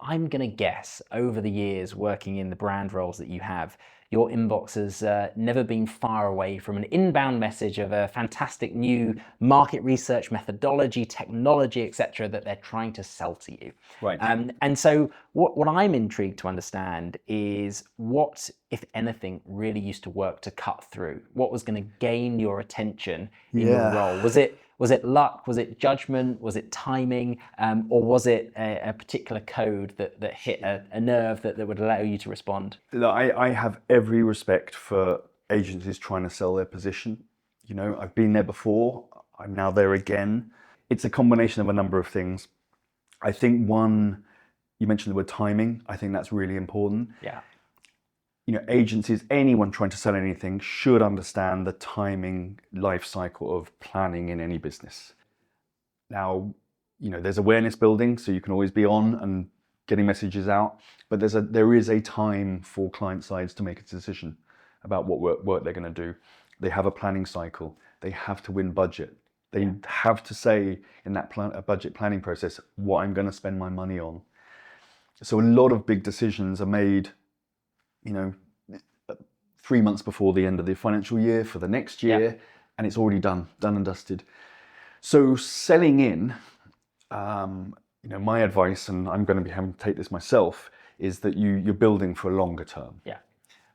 I'm going to guess over the years working in the brand roles that you have, your inbox has never been far away from an inbound message of a fantastic new market research methodology, technology, etc., that they're trying to sell to you. Right. And so what I'm intrigued to understand is what, if anything, really used to work to cut through? What was going to gain your attention in your role? Was it luck? Was it judgment? Was it timing? Or was it a particular code that hit a nerve that would allow you to respond? Look, I have every respect for agencies trying to sell their position. You know, I've been there before. I'm now there again. It's a combination of a number of things. I think one, you mentioned the word timing. I think that's really important. Yeah. You know, agencies, anyone trying to sell anything should understand the timing life cycle of planning in any business. Now, you know, there's awareness building, so you can always be on and getting messages out, but there is a time for client sides to make a decision about what work they're going to do. They have a planning cycle. They have to win budget. They have to say in that budget planning process what I'm going to spend my money on. So a lot of big decisions are made, you know, 3 months before the end of the financial year for the next year, and it's already done and dusted. So selling in, you know, my advice, and I'm going to be having to take this myself, is that you're building for a longer term. Yeah.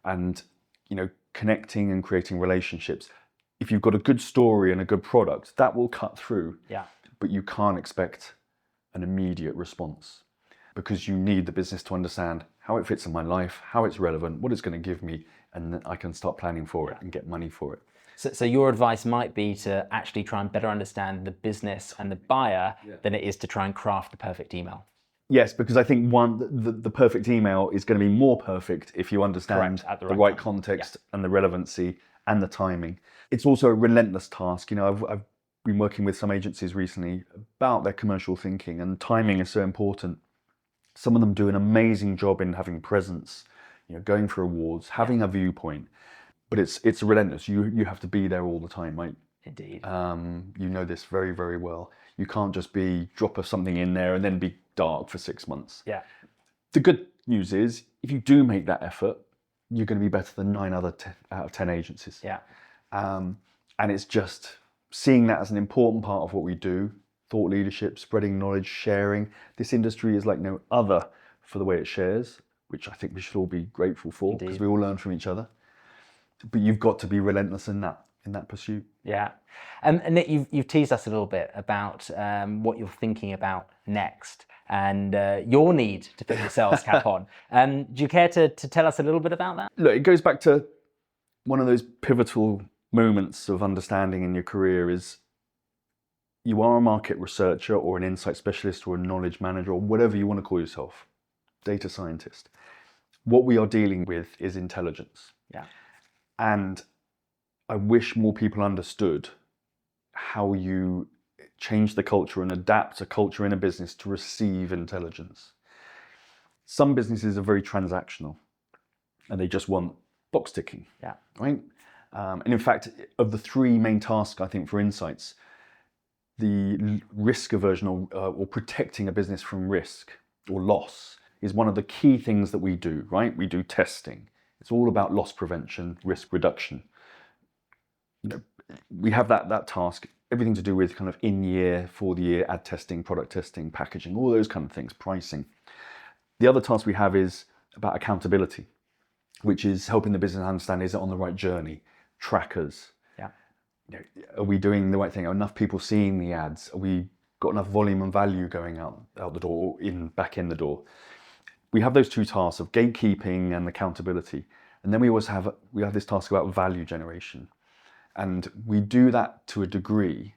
And, you know, connecting and creating relationships. If you've got a good story and a good product, that will cut through. Yeah. But you can't expect an immediate response, because you need the business to understand how it fits in my life, how it's relevant, what it's going to give me, and then I can start planning for it and get money for it. So your advice might be to actually try and better understand the business and the buyer than it is to try and craft the perfect email. Yes, because I think the perfect email is going to be more perfect if you understand the right context and the relevancy and the timing. It's also a relentless task. You know, I've been working with some agencies recently about their commercial thinking, and timing is so important. Some of them do an amazing job in having presence, you know, going for awards, having a viewpoint, but it's relentless. You have to be there all the time, right? Indeed. You know this very, very well. You can't just drop something in there and then be dark for 6 months. Yeah. The good news is, if you do make that effort, you're going to be better than 9 out of 10 agencies. Yeah. And it's just seeing that as an important part of what we do. Thought leadership, spreading knowledge, sharing. This industry is like no other for the way it shares, which I think we should all be grateful for, because we all learn from each other. But you've got to be relentless in that pursuit. Yeah. And Nick, you've teased us a little bit about what you're thinking about next, and your need to put your sales cap on. Do you care to tell us a little bit about that? Look, it goes back to one of those pivotal moments of understanding in your career is, you are a market researcher or an insight specialist or a knowledge manager or whatever you want to call yourself, data scientist. What we are dealing with is intelligence. Yeah. And I wish more people understood how you change the culture and adapt a culture in a business to receive intelligence. Some businesses are very transactional and they just want box ticking. Yeah. Right? And in fact, of the 3 main tasks, I think, for insights, the risk aversion or protecting a business from risk or loss is one of the key things that we do, right? We do testing. It's all about loss prevention, risk reduction. You know, we have that task, everything to do with kind of in-year, for-the-year ad testing, product testing, packaging, all those kind of things, pricing. The other task we have is about accountability, which is helping the business understand, is it on the right journey? Trackers. Are we doing the right thing? Are enough people seeing the ads? Are we got enough volume and value going out the door, back in the door? We have those 2 tasks of gatekeeping and accountability. And then we have this task about value generation. And we do that to a degree,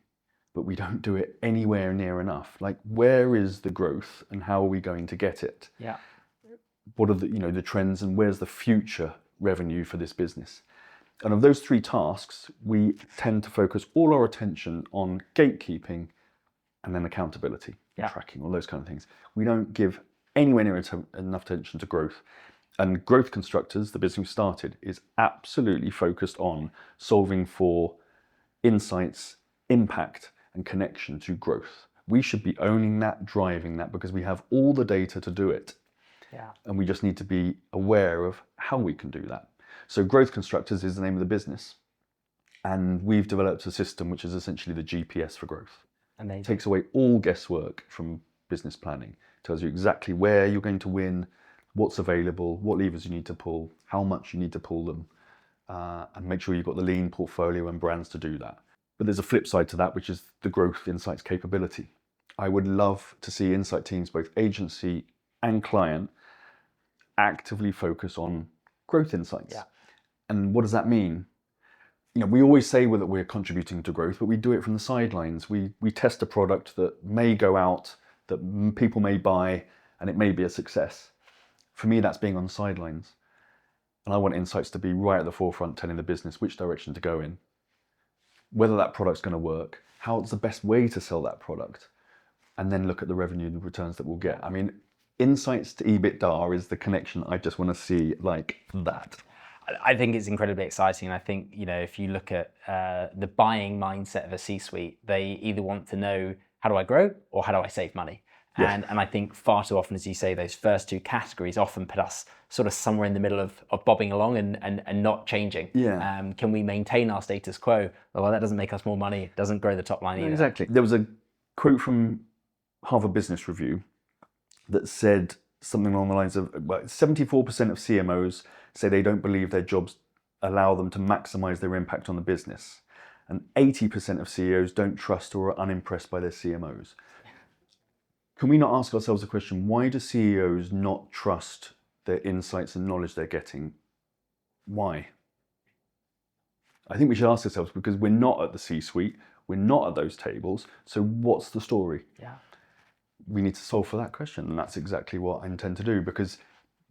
but we don't do it anywhere near enough. Like, where is the growth and how are we going to get it? Yeah. What are the trends, and where's the future revenue for this business? And of those 3 tasks, we tend to focus all our attention on gatekeeping and then accountability, tracking, all those kind of things. We don't give anywhere near enough attention to growth. And Growth Constructors, the business we started, is absolutely focused on solving for insights, impact, and connection to growth. We should be owning that, driving that, because we have all the data to do it. Yeah. And we just need to be aware of how we can do that. So Growth Constructors is the name of the business. And we've developed a system which is essentially the GPS for growth. Amazing. It takes away all guesswork from business planning. Tells you exactly where you're going to win, what's available, what levers you need to pull, how much you need to pull them, and make sure you've got the lean portfolio and brands to do that. But there's a flip side to that, which is the growth insights capability. I would love to see insight teams, both agency and client, actively focus on growth insights. Yeah. And what does that mean? We always say that we're contributing to growth, but we do it from the sidelines. We test a product that may go out, that people may buy, and it may be a success. For me, that's being on the sidelines. And I want insights to be right at the forefront, telling the business which direction to go in, whether that product's going to work, how it's the best way to sell that product, and then look at the revenue and the returns that we'll get. I mean, insights to EBITDA is the connection I just want to see like that. I think it's incredibly exciting. And I think, if you look at the buying mindset of a C-suite, they either want to know, how do I grow or how do I save money? Yeah. And I think far too often, as you say, those first two categories often put us sort of somewhere in the middle of bobbing along and not changing. Yeah. Can we maintain our status quo? Well, that doesn't make us more money. It doesn't grow the top line either. Exactly. There was a quote from Harvard Business Review that said something along the lines of 74% of CMOs say they don't believe their jobs allow them to maximize their impact on the business. And 80% of CEOs don't trust or are unimpressed by their CMOs. Can we not ask ourselves the question, why do CEOs not trust their insights and knowledge they're getting? Why? I think we should ask ourselves, because we're not at the C-suite, we're not at those tables, so what's the story? Yeah. We need to solve for that question, and that's exactly what I intend to do, because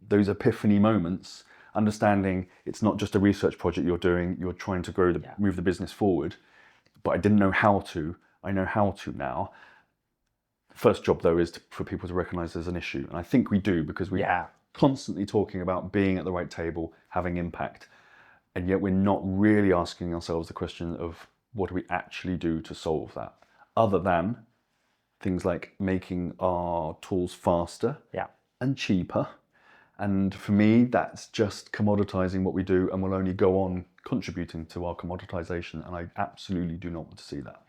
those epiphany moments, understanding it's not just a research project you're doing, you're trying to move the business forward, but I didn't know how to, I know how to now. First job though is for people to recognize there's an issue, and I think we do, because we're constantly talking about being at the right table, having impact, and yet we're not really asking ourselves the question of what do we actually do to solve that, other than things like making our tools faster and cheaper. And for me, that's just commoditizing what we do, and will only go on contributing to our commoditization, and I absolutely do not want to see that.